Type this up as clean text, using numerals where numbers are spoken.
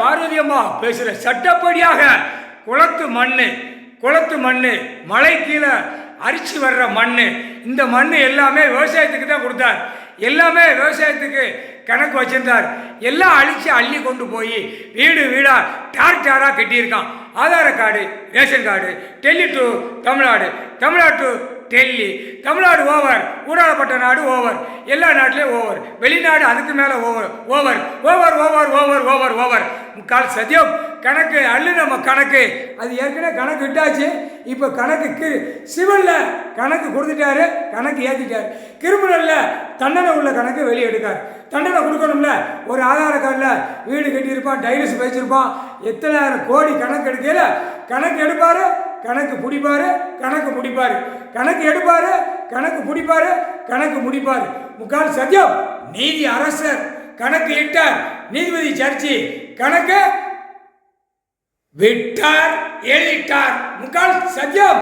பார்வதி அம்மா பேசுகிற சட்டப்படியாக குளத்து மண் மலை கீழே அரிச்சு வர்ற மண், இந்த மண் எல்லாமே விவசாயத்துக்கு தான் கொடுத்தார். எல்லாமே விவசாயத்துக்கு கணக்கு வச்சிருந்தார். எல்லாம் அழிச்சு அள்ளி கொண்டு போய் வீடாக டாராக கட்டியிருக்கான். Aadhaar card, ration card, Delhi to Tamil Nadu, Tamil Nadu to Delhi, Tamil Nadu over, ஊடாடப்பட்ட நாடு ஓவர், எல்லா நாட்டிலையும் ஓவர், வெளிநாடு அதுக்கு மேலே over over over over over over over முக்கால் சத்தியம். கணக்கு அள்ளு நம்ம கணக்கு அது ஏற்கனவே கணக்கு விட்டாச்சு. இப்போ கணக்கு சிவிலில் கணக்கு கொடுத்துட்டாரு, கணக்கு ஏற்றிட்டார். கிரிமினலில் தண்டனை உள்ள கணக்கு வெளியே எடுக்கார். தண்டனை கொடுக்கணும்ல. ஒரு ஆதார கார்டில் வீடு கட்டியிருப்பான், டைவர்ஸ் வச்சிருப்பான், எத்தனை கோடி கணக்கு எடுக்கல. கணக்கு எடுப்பார், கணக்கு பிடிப்பார், கணக்கு முடிப்பார், கணக்கு எடுப்பார், கணக்கு பிடிப்பார், கணக்கு முடிப்பார். முக்கால் சத்தியம். நீதி அரசர் கணக்கு இட்டார், நீதிபதி சர்ச்சி கணக்கு விட்டார், எழுதிட்டார். முக்கால் சத்தியம்.